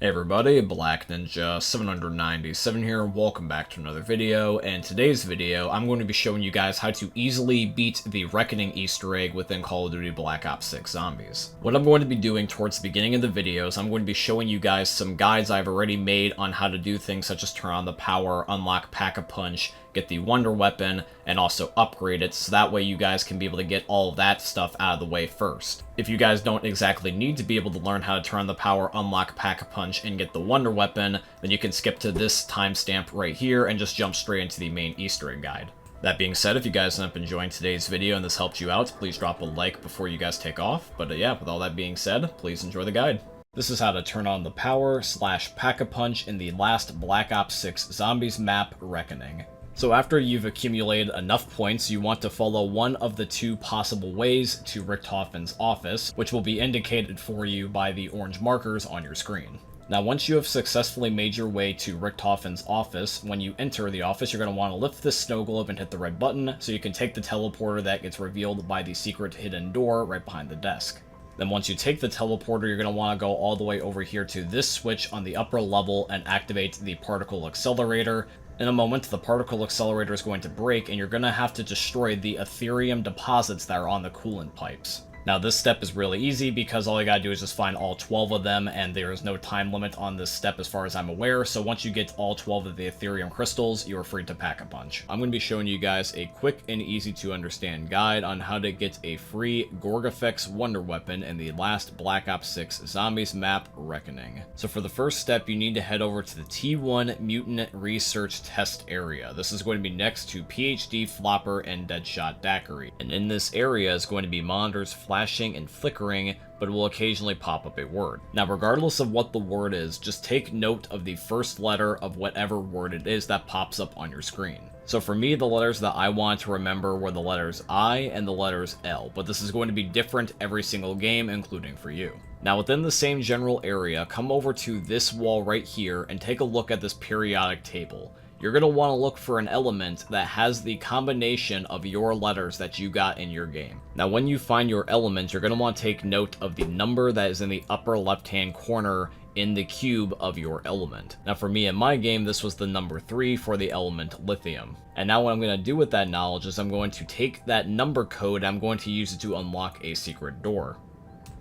Hey everybody, Black Ninja 797 here, welcome back to another video. In today's video, I'm going to be showing you guys how to easily beat the Reckoning Easter egg within Call of Duty Black Ops 6 Zombies. What I'm going to be doing towards the beginning of the video is I'm going to be showing you guys some guides I've already made on how to do things such as turn on the power, unlock Pack-a-Punch, get the Wonder Weapon, and also upgrade it, so that way you guys can be able to get all of that stuff out of the way first. If you guys don't exactly need to be able to learn how to turn on the power, unlock Pack-a-Punch, and get the Wonder Weapon, then you can skip to this timestamp right here and just jump straight into the main Easter egg guide. That being said, if you guys end up enjoying today's video and this helped you out, please drop a like before you guys take off. But yeah, with all that being said, please enjoy the guide. This is how to turn on the power / Pack-a-Punch in the last Black Ops 6 Zombies map, Reckoning. So after you've accumulated enough points, you want to follow one of the two possible ways to Richthofen's office, which will be indicated for you by the orange markers on your screen. Now once you have successfully made your way to Richthofen's office, when you enter the office, you're going to want to lift the snow globe and hit the red button so you can take the teleporter that gets revealed by the secret hidden door right behind the desk. Then once you take the teleporter, you're going to want to go all the way over here to this switch on the upper level and activate the particle accelerator. In a moment, the particle accelerator is going to break, and you're going to have to destroy the Ethereum deposits that are on the coolant pipes. Now this step is really easy because all you gotta do is just find all 12 of them, and there is no time limit on this step as far as I'm aware, so once you get all 12 of the Ethereum crystals, you are free to Pack-a-Punch. I'm going to be showing you guys a quick and easy to understand guide on how to get a free Gorgafix Wonder Weapon in the last Black Ops 6 Zombies map, Reckoning. So for the first step, you need to head over to the T1 Mutant Research Test Area. This is going to be next to PhD Flopper and Deadshot Daiquiri, and in this area is going to be monitors flashing and flickering, but it will occasionally pop up a word. Now, regardless of what the word is, just take note of the first letter of whatever word it is that pops up on your screen. So for me, the letters that I want to remember were the letters I and the letters L, but this is going to be different every single game, including for you. Now within the same general area, come over to this wall right here and take a look at this periodic table. You're going to want to look for an element that has the combination of your letters that you got in your game. Now when you find your element, you're going to want to take note of the number that is in the upper left-hand corner in the cube of your element. Now for me in my game, this was the number 3 for the element lithium. And now what I'm going to do with that knowledge is I'm going to take that number code and I'm going to use it to unlock a secret door.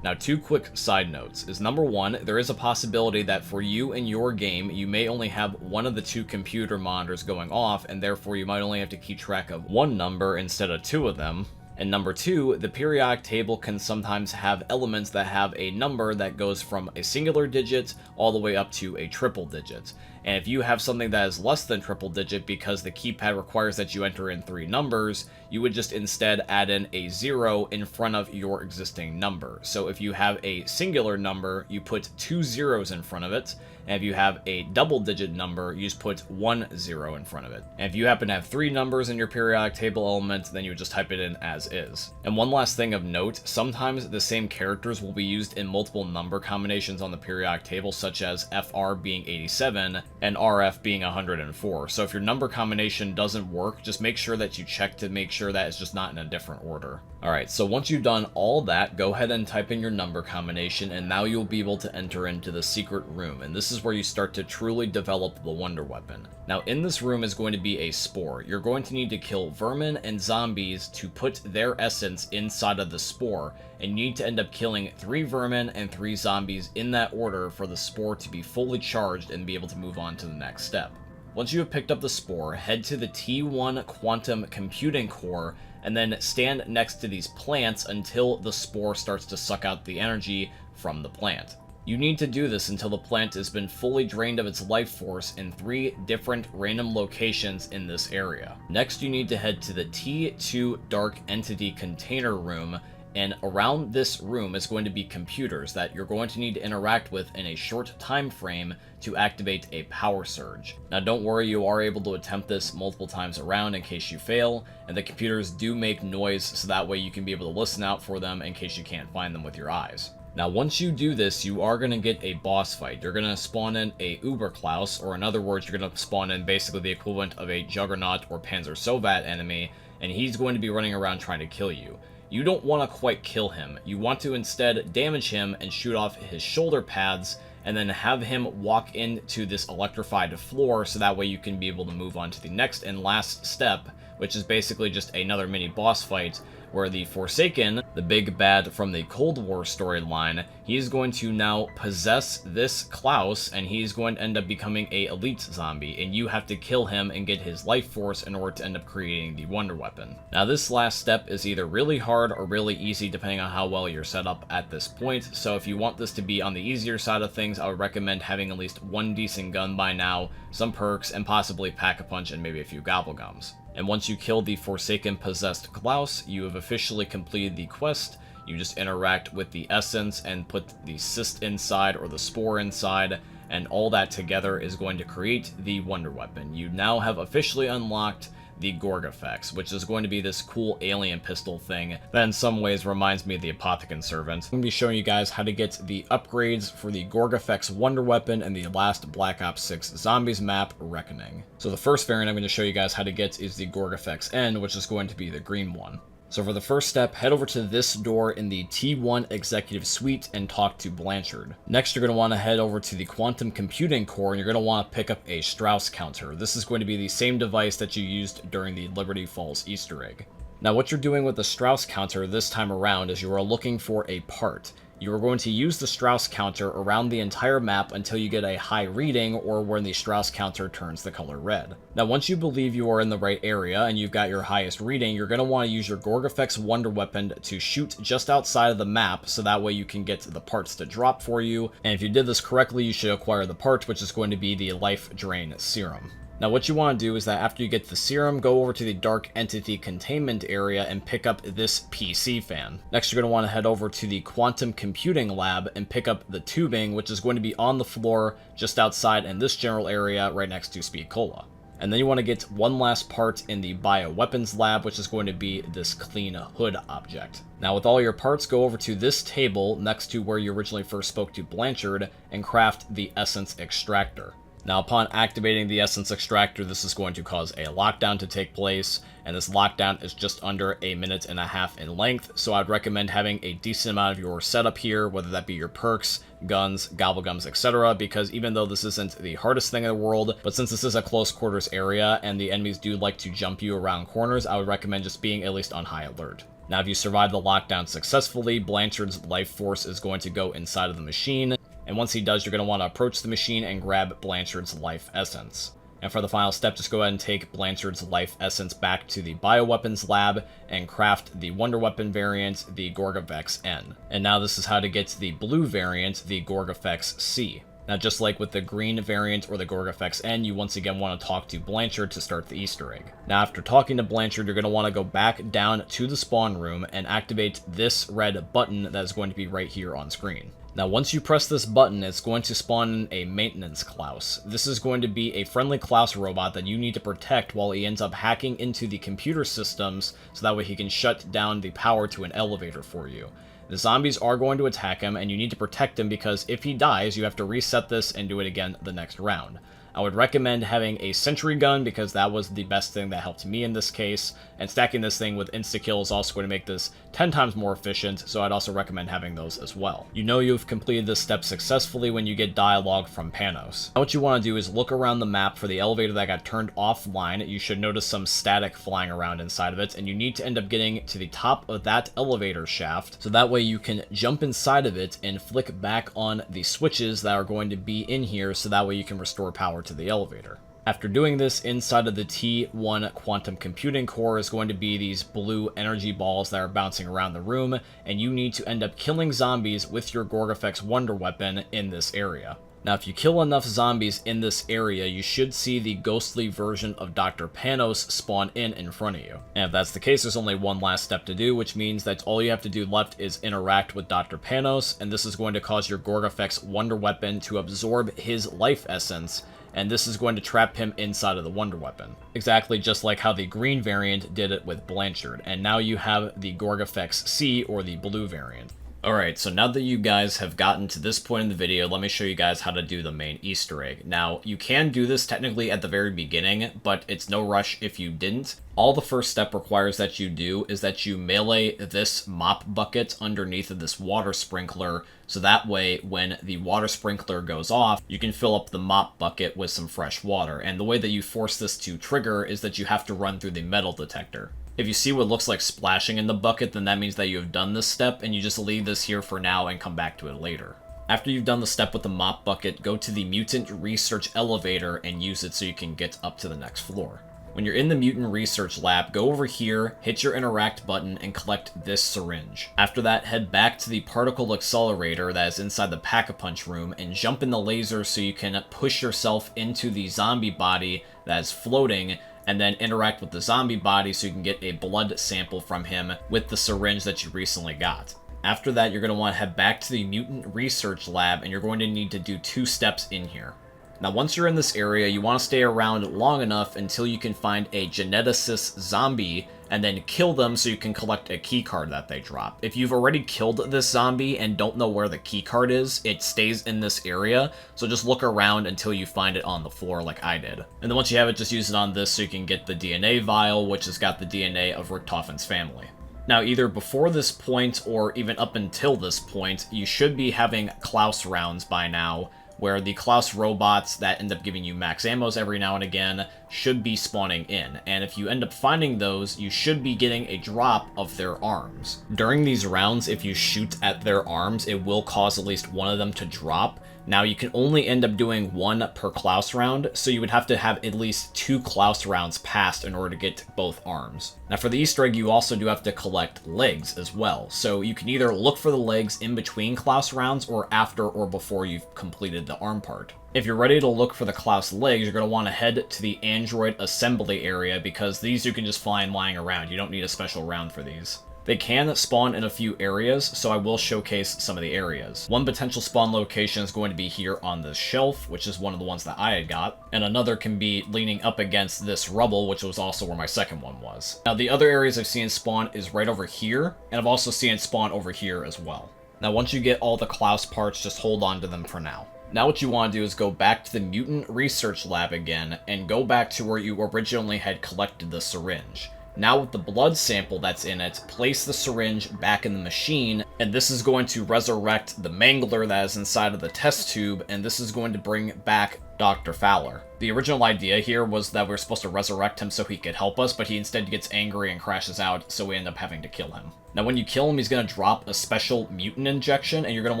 Now, two quick side notes is number one, there is a possibility that for you in your game, you may only have one of the two computer monitors going off, and therefore you might only have to keep track of one number instead of two of them. And number two, the periodic table can sometimes have elements that have a number that goes from a singular digit all the way up to a triple digit. And if you have something that is less than triple digit because the keypad requires that you enter in 3 numbers, you would just instead add in a 0 in front of your existing number. So if you have a singular number, you put 2 zeros in front of it. And if you have a double digit number, you just put 1 0 in front of it. And if you happen to have 3 numbers in your periodic table element, then you would just type it in as is. And one last thing of note, sometimes the same characters will be used in multiple number combinations on the periodic table, such as FR being 87 and RF being 104. So if your number combination doesn't work, just make sure that you check to make sure that it's just not in a different order. Alright, so once you've done all that, go ahead and type in your number combination, and now you'll be able to enter into the secret room, and this is where you start to truly develop the Wonder Weapon. Now in this room is going to be a spore. You're going to need to kill vermin and zombies to put their essence inside of the spore, and you need to end up killing 3 vermin and 3 zombies in that order for the spore to be fully charged and be able to move on to the next step. Once you have picked up the spore, head to the T1 Quantum Computing Core, and then stand next to these plants until the spore starts to suck out the energy from the plant. You need to do this until the plant has been fully drained of its life force in 3 different random locations in this area. Next, you need to head to the T2 Dark Entity Container Room, and around this room is going to be computers that you're going to need to interact with in a short time frame to activate a power surge. Now don't worry, you are able to attempt this multiple times around in case you fail, and the computers do make noise, so that way you can be able to listen out for them in case you can't find them with your eyes. Now once you do this, you are going to get a boss fight. You're going to spawn in a Uberklaus, or in other words, you're going to spawn in basically the equivalent of a Juggernaut or Panzer Sovat enemy, and he's going to be running around trying to kill you. You don't want to quite kill him. You want to instead damage him and shoot off his shoulder pads and then have him walk into this electrified floor, so that way you can be able to move on to the next and last step, which is basically just another mini boss fight, where the Forsaken, the big bad from the Cold War storyline, he's going to now possess this Klaus, and he's going to end up becoming a elite zombie, and you have to kill him and get his life force in order to end up creating the Wonder Weapon. Now this last step is either really hard or really easy depending on how well you're set up at this point, so if you want this to be on the easier side of things, I would recommend having at least one decent gun by now, some perks, and possibly Pack-a-Punch and maybe a few Gobblegums. And once you kill the Forsaken possessed Klaus, you have officially completed the quest. You just interact with the essence and put the cyst inside or the spore inside, and all that together is going to create the Wonder Weapon. You now have officially unlocked the Gorgafex, which is going to be this cool alien pistol thing that in some ways reminds me of the Apothecon Servant. I'm going to be showing you guys how to get the upgrades for the Gorgafex Wonder Weapon in the last Black Ops 6 Zombies map, Reckoning. So the first variant I'm going to show you guys how to get is the Gorgafex N, which is going to be the green one. So for the first step, head over to this door in the T1 Executive Suite and talk to Blanchard. Next, you're going to want to head over to the Quantum Computing Core, and you're going to want to pick up a Strauss counter. This is going to be the same device that you used during the Liberty Falls Easter egg. Now, what you're doing with the Strauss counter this time around is you are looking for a part. You are going to use the Strauss counter around the entire map until you get a high reading, or when the Strauss counter turns the color red. Now, once you believe you are in the right area and you've got your highest reading, you're going to want to use your Gorgafex Wonder Weapon to shoot just outside of the map, so that way you can get the parts to drop for you. And if you did this correctly, you should acquire the part, which is going to be the Life Drain Serum. Now what you want to do is that after you get the serum, go over to the Dark Entity Containment area and pick up this PC fan. Next, you're going to want to head over to the Quantum Computing Lab and pick up the tubing, which is going to be on the floor just outside in this general area right next to Speed Cola. And then you want to get one last part in the Bioweapons Lab, which is going to be this clean hood object. Now with all your parts, go over to this table next to where you originally first spoke to Blanchard and craft the Essence Extractor. Now, upon activating the Essence Extractor, this is going to cause a lockdown to take place, and this lockdown is just under 1.5 minutes in length, so I'd recommend having a decent amount of your setup here, whether that be your perks, guns, gobblegums, etc., because even though this isn't the hardest thing in the world, but since this is a close quarters area and the enemies do like to jump you around corners, I would recommend just being at least on high alert. Now, if you survive the lockdown successfully, Blanchard's life force is going to go inside of the machine, and once he does, you're going to want to approach the machine and grab Blanchard's life essence. And for the final step, just go ahead and take Blanchard's life essence back to the Bioweapons Lab and craft the Wonder Weapon variant, the Gorgafex N. And now this is how to get the blue variant, the Gorgafex C. Now, just like with the green variant or the Gorgafex N, you once again want to talk to Blanchard to start the Easter egg. Now, after talking to Blanchard, you're going to want to go back down to the spawn room and activate this red button that is going to be right here on screen. Now, once you press this button, it's going to spawn in a maintenance Klaus. This is going to be a friendly Klaus robot that you need to protect while he ends up hacking into the computer systems, so that way he can shut down the power to an elevator for you. The zombies are going to attack him, and you need to protect him because if he dies, you have to reset this and do it again the next round. I would recommend having a sentry gun because that was the best thing that helped me in this case, and stacking this thing with insta-kill is also going to make this 10 times more efficient, so I'd also recommend having those as well. You know you've completed this step successfully when you get dialogue from Panos. Now what you want to do is look around the map for the elevator that got turned offline. You should notice some static flying around inside of it, and you need to end up getting to the top of that elevator shaft, so that way you can jump inside of it and flick back on the switches that are going to be in here, so that way you can restore power to the elevator. After doing this, inside of the T1 Quantum Computing Core is going to be these blue energy balls that are bouncing around the room, and you need to end up killing zombies with your Gorgafex Wonder Weapon in this area. Now, if you kill enough zombies in this area, you should see the ghostly version of Dr. Panos spawn in front of you. And if that's the case, there's only one last step to do, which means that all you have to do left is interact with Dr. Panos, and this is going to cause your Gorgafex Wonder Weapon to absorb his life essence, and this is going to trap him inside of the Wonder Weapon. Exactly just like how the green variant did it with Blanchard, and now you have the Gorgafex C, or the blue variant. Alright, so now that you guys have gotten to this point in the video, let me show you guys how to do the main Easter egg. Now, you can do this technically at the very beginning, but it's no rush if you didn't. All the first step requires that you do is that you melee this mop bucket underneath of this water sprinkler, so that way when the water sprinkler goes off, you can fill up the mop bucket with some fresh water. And the way that you force this to trigger is that you have to run through the metal detector. If you see what looks like splashing in the bucket, then that means that you have done this step, and you just leave this here for now and come back to it later. After you've done the step with the mop bucket, go to the mutant research elevator and use it so you can get up to the next floor. When you're in the mutant research lab, go over here, hit your interact button, and collect this syringe. After that, head back to the particle accelerator that is inside the pack-a-punch room and jump in the laser so you can push yourself into the zombie body that is floating, and then interact with the zombie body so you can get a blood sample from him with the syringe that you recently got. After that, you're going to want to head back to the mutant research lab, and you're going to need to do 2 steps in here. Now, once you're in this area, you want to stay around long enough until you can find a geneticist zombie and then kill them so you can collect a key card that they drop. If you've already killed this zombie and don't know where the key card is, it stays in this area, so just look around until you find it on the floor like I did. And then once you have it, just use it on this so you can get the DNA vial, which has got the DNA of Richtofen's family. Now, either before this point or even up until this point, you should be having Klaus rounds by now, where the Klaus robots that end up giving you max ammos every now and again should be spawning in. And if you end up finding those, you should be getting a drop of their arms. During these rounds, if you shoot at their arms, it will cause at least one of them to drop. Now, you can only end up doing 1 per Klaus round, so you would have to have at least 2 Klaus rounds passed in order to get both arms. Now, for the Easter egg, you also do have to collect legs as well, so you can either look for the legs in between Klaus rounds or after or before you've completed the arm part. If you're ready to look for the Klaus legs, you're going to want to head to the android assembly area, because these you can just find lying around. You don't need a special round for these. They can spawn in a few areas, so I will showcase some of the areas. One potential spawn location is going to be here on this shelf, which is one of the ones that I had got, and another can be leaning up against this rubble, which was also where my second one was. Now, the other areas I've seen spawn is right over here, and I've also seen it spawn over here as well. Now, once you get all the Klaus parts, just hold on to them for now. Now what you want to do is go back to the mutant research lab again, and go back to where you originally had collected the syringe. Now with the blood sample that's in it, place the syringe back in the machine, and this is going to resurrect the mangler that is inside of the test tube, and this is going to bring back Dr. Fowler. The original idea here was that we were supposed to resurrect him so he could help us, but he instead gets angry and crashes out, so we end up having to kill him. Now when you kill him, he's going to drop a special mutant injection, and you're going to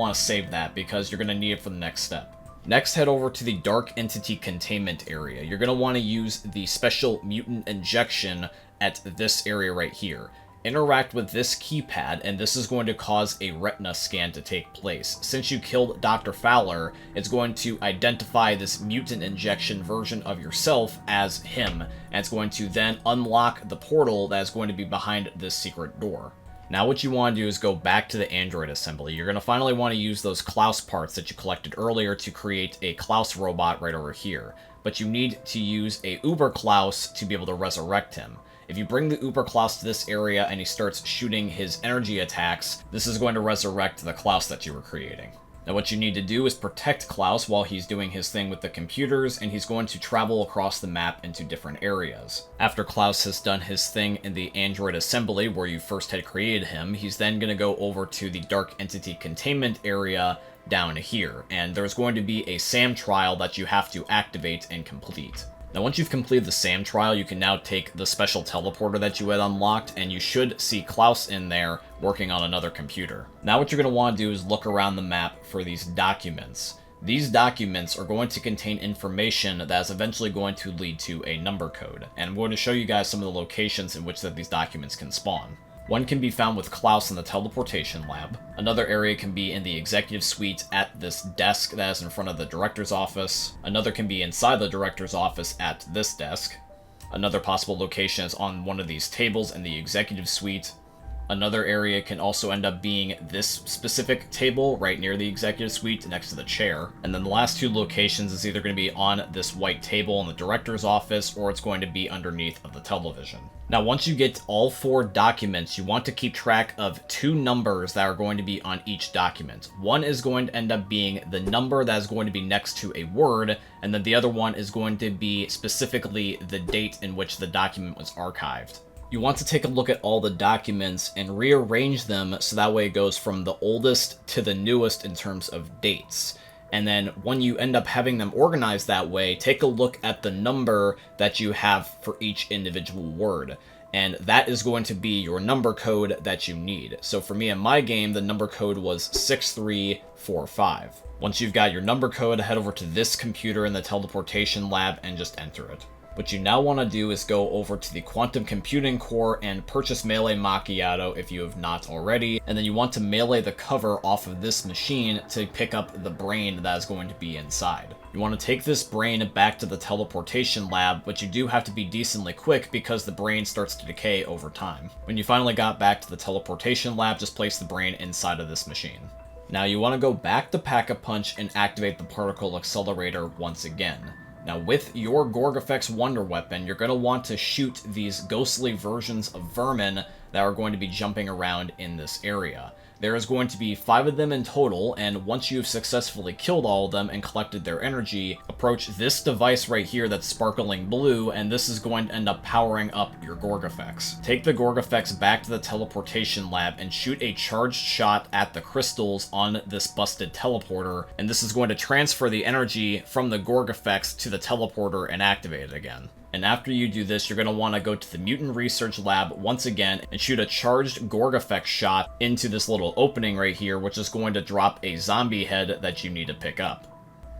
want to save that because you're going to need it for the next step. Next, head over to the Dark Entity Containment area. You're going to want to use the special mutant injection at this area right here. Interact with this keypad, and this is going to cause a retina scan to take place. Since you killed Dr. Fowler, it's going to identify this mutant injection version of yourself as him, and it's going to then unlock the portal that is going to be behind this secret door. Now what you want to do is go back to the android assembly. You're going to finally want to use those Klaus parts that you collected earlier to create a Klaus robot right over here. But you need to use a Uber Klaus to be able to resurrect him. If you bring the Uber Klaus to this area and he starts shooting his energy attacks, this is going to resurrect the Klaus that you were creating. Now what you need to do is protect Klaus while he's doing his thing with the computers, and he's going to travel across the map into different areas. After Klaus has done his thing in the android assembly where you first had created him, he's then going to go over to the Dark Entity Containment area down here, and there's going to be a SAM trial that you have to activate and complete. Now once you've completed the SAM trial, you can now take the special teleporter that you had unlocked, and you should see Klaus in there working on another computer. Now what you're going to want to do is look around the map for these documents. These documents are going to contain information that is eventually going to lead to a number code, and I'm going to show you guys some of the locations in which these documents can spawn. One can be found with Klaus in the teleportation lab. Another area can be in the executive suite at this desk that is in front of the director's office. Another can be inside the director's office at this desk. Another possible location is on one of these tables in the executive suite. Another area can also end up being this specific table right near the executive suite next to the chair. And then the last two locations is either going to be on this white table in the director's office, or it's going to be underneath of the television. Now, once you get all 4 documents, you want to keep track of 2 numbers that are going to be on each document. One is going to end up being the number that is going to be next to a word, and then the other one is going to be specifically the date in which the document was archived. You want to take a look at all the documents and rearrange them so that way it goes from the oldest to the newest in terms of dates. And then when you end up having them organized that way, take a look at the number that you have for each individual word. And that is going to be your number code that you need. So for me in my game, the number code was 6345. Once you've got your number code, head over to this computer in the teleportation lab and just enter it. What you now want to do is go over to the Quantum Computing Core and purchase Melee Macchiato if you have not already, and then you want to melee the cover off of this machine to pick up the brain that is going to be inside. You want to take this brain back to the teleportation lab, but you do have to be decently quick because the brain starts to decay over time. When you finally got back to the teleportation lab, just place the brain inside of this machine. Now you want to go back to Pack-a-Punch and activate the particle accelerator once again. Now with your Gorgafex Wonder Weapon, you're going to want to shoot these ghostly versions of vermin that are going to be jumping around in this area. There is going to be 5 of them in total, and once you've successfully killed all of them and collected their energy, approach this device right here that's sparkling blue, and this is going to end up powering up your Gorgafex. Take the Gorgafex back to the teleportation lab and shoot a charged shot at the crystals on this busted teleporter, and this is going to transfer the energy from the Gorgafex to the teleporter and activate it again. And after you do this, you're going to want to go to the Mutant Research Lab once again and shoot a charged Gorgafex shot into this little opening right here, which is going to drop a zombie head that you need to pick up.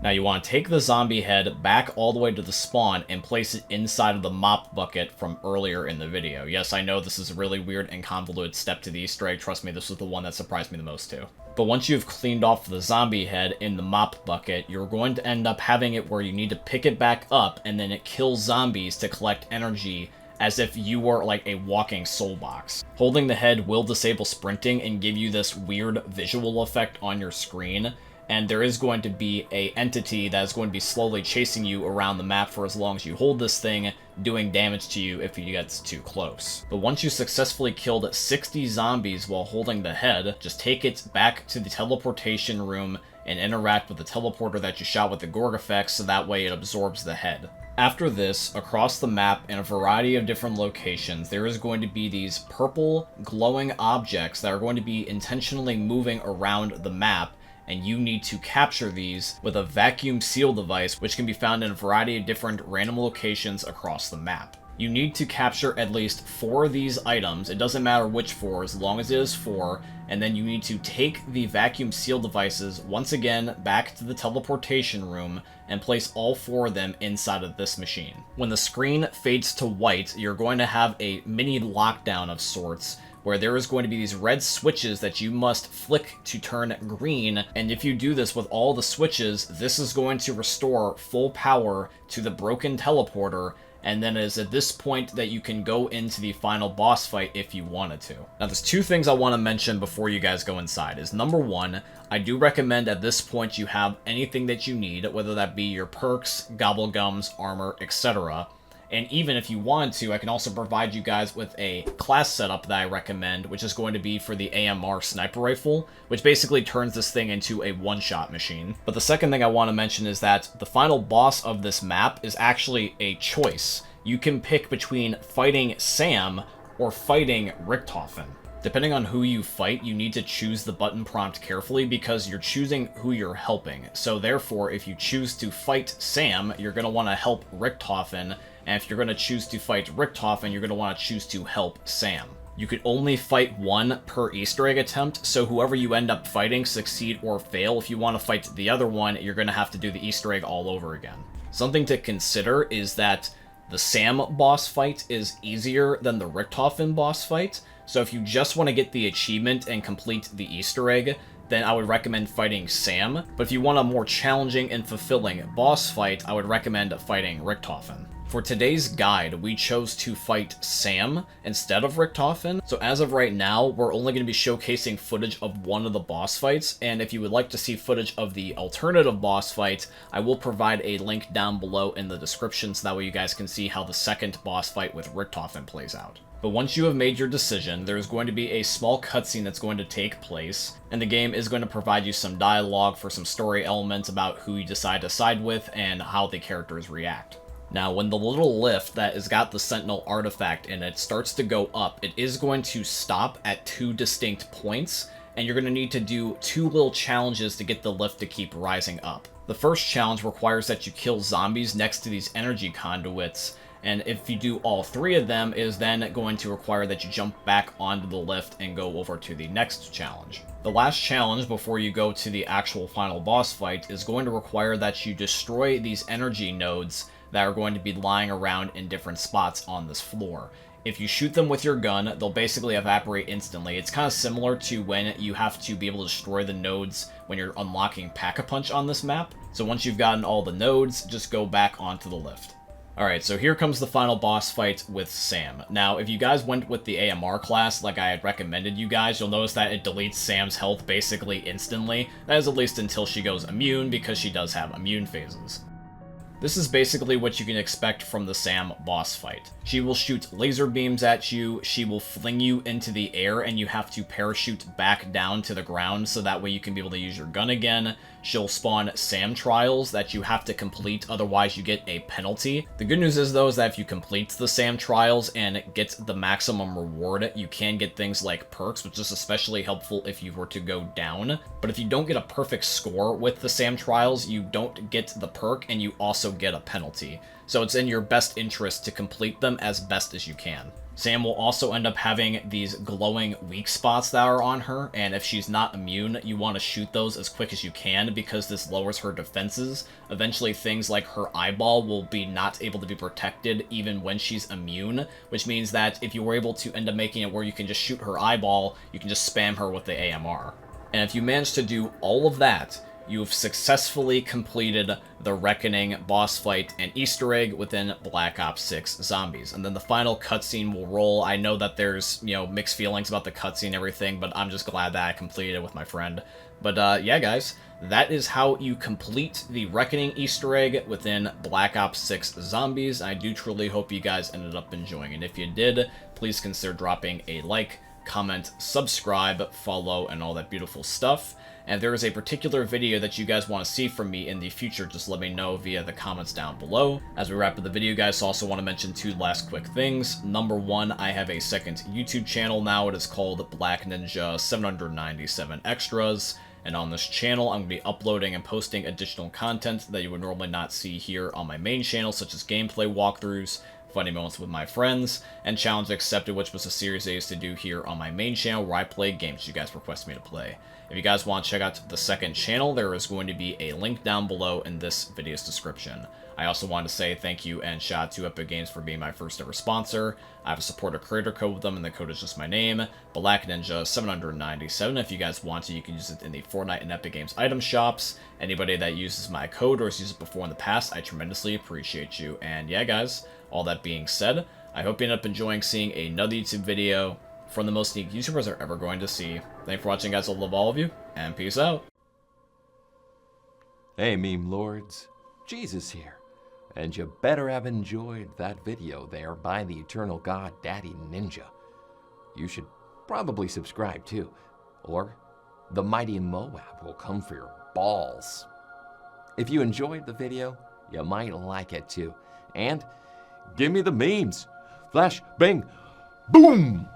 Now you want to take the zombie head back all the way to the spawn and place it inside of the mop bucket from earlier in the video. Yes, I know this is a really weird and convoluted step to the Easter egg. Trust me, this was the one that surprised me the most too. But once you've cleaned off the zombie head in the mop bucket, you're going to end up having it where you need to pick it back up and then it kills zombies to collect energy as if you were like a walking soul box. Holding the head will disable sprinting and give you this weird visual effect on your screen. And there is going to be an entity that is going to be slowly chasing you around the map for as long as you hold this thing, doing damage to you if you get too close. But once you successfully killed 60 zombies while holding the head, just take it back to the teleportation room and interact with the teleporter that you shot with the Gorgafex so that way it absorbs the head. After this, across the map in a variety of different locations, there is going to be these purple glowing objects that are going to be intentionally moving around the map, and you need to capture these with a vacuum seal device, which can be found in a variety of different random locations across the map. You need to capture at least 4 of these items, it doesn't matter which 4, as long as it is 4, and then you need to take the vacuum seal devices once again back to the teleportation room and place all 4 of them inside of this machine. When the screen fades to white, you're going to have a mini lockdown of sorts, where there is going to be these red switches that you must flick to turn green, and if you do this with all the switches, this is going to restore full power to the broken teleporter, and then it is at this point that you can go into the final boss fight if you wanted to. Now there's 2 things I want to mention before you guys go inside. Is number 1, I do recommend at this point you have anything that you need, whether that be your perks, gobblegums, armor, etc. And even if you want to, I can also provide you guys with a class setup that I recommend, which is going to be for the AMR sniper rifle, which basically turns this thing into a one-shot machine. But the second thing I want to mention is that the final boss of this map is actually a choice. You can pick between fighting Sam or fighting Richthofen. Depending on who you fight, you need to choose the button prompt carefully because you're choosing who you're helping. So therefore, if you choose to fight Sam, you're going to want to help Richthofen, and if you're going to choose to fight Richthofen, you're going to want to choose to help Sam. You could only fight 1 per Easter egg attempt, so whoever you end up fighting, succeed or fail, if you want to fight the other one, you're going to have to do the Easter egg all over again. Something to consider is that the Sam boss fight is easier than the Richthofen boss fight, so if you just want to get the achievement and complete the Easter egg, then I would recommend fighting Sam. But if you want a more challenging and fulfilling boss fight, I would recommend fighting Richtofen. For today's guide, we chose to fight Sam instead of Richtofen. So as of right now, we're only going to be showcasing footage of one of the boss fights, and if you would like to see footage of the alternative boss fight, I will provide a link down below in the description so that way you guys can see how the second boss fight with Richtofen plays out. But once you have made your decision, there's going to be a small cutscene that's going to take place, and the game is going to provide you some dialogue for some story elements about who you decide to side with and how the characters react. Now, when the little lift that has got the Sentinel artifact in it starts to go up, it is going to stop at 2 distinct points, and you're going to need to do 2 little challenges to get the lift to keep rising up. The first challenge requires that you kill zombies next to these energy conduits, and if you do all 3 of them, it is then going to require that you jump back onto the lift and go over to the next challenge. The last challenge before you go to the actual final boss fight is going to require that you destroy these energy nodes that are going to be lying around in different spots on this floor. If you shoot them with your gun, they'll basically evaporate instantly. It's kind of similar to when you have to be able to destroy the nodes when you're unlocking Pack-a-Punch on this map. So once you've gotten all the nodes, just go back onto the lift. Alright, so here comes the final boss fight with Sam. Now, if you guys went with the AMR class like I had recommended you guys, you'll notice that it deletes Sam's health basically instantly. That is at least until she goes immune, because she does have immune phases. This is basically what you can expect from the Sam boss fight. She will shoot laser beams at you, she will fling you into the air, and you have to parachute back down to the ground so that way you can be able to use your gun again. She'll spawn Sam trials that you have to complete, otherwise you get a penalty. The good news is though is that if you complete the Sam trials and get the maximum reward, you can get things like perks, which is especially helpful if you were to go down. But if you don't get a perfect score with the Sam trials, you don't get the perk and you also get a penalty. So it's in your best interest to complete them as best as you can. Sam will also end up having these glowing weak spots that are on her, and if she's not immune, you want to shoot those as quick as you can because this lowers her defenses. Eventually things like her eyeball will be not able to be protected even when she's immune, which means that if you were able to end up making it where you can just shoot her eyeball, you can just spam her with the AMR. And if you manage to do all of that, you've successfully completed the Reckoning boss fight and Easter egg within Black Ops 6 Zombies. And then the final cutscene will roll. I know that there's, mixed feelings about the cutscene and everything, but I'm just glad that I completed it with my friend. But yeah, guys, that is how you complete the Reckoning Easter egg within Black Ops 6 Zombies. I do truly hope you guys ended up enjoying it. If you did, please consider dropping a like, comment, subscribe, follow, and all that beautiful stuff. And if there is a particular video that you guys want to see from me in the future, just let me know via the comments down below. As we wrap up the video, guys, I also want to mention 2 last quick things. Number 1, I have a second YouTube channel now. It is called Black Ninja 797 Extras. And on this channel, I'm going to be uploading and posting additional content that you would normally not see here on my main channel, such as gameplay walkthroughs, funny moments with my friends, and Challenge Accepted, which was a series I used to do here on my main channel where I play games you guys request me to play. If you guys want to check out the second channel, there is going to be a link down below in this video's description. I also want to say thank you and shout out to Epic Games for being my first ever sponsor. I have a supporter creator code with them, and the code is just my name, Black Ninja 797. If you guys want to, you can use it in the Fortnite and Epic Games item shops. Anybody that uses my code or has used it before in the past, I tremendously appreciate you. And yeah, guys, all that being said, I hope you end up enjoying seeing another YouTube video from the most unique YouTubers are ever going to see. Thanks for watching, guys. I love all of you, and peace out. Hey, meme lords. Jesus here. And you better have enjoyed that video there by the eternal god Daddy Ninja. You should probably subscribe too, or the mighty Moab will come for your balls. If you enjoyed the video, you might like it too. And give me the memes. Flash, bang, boom!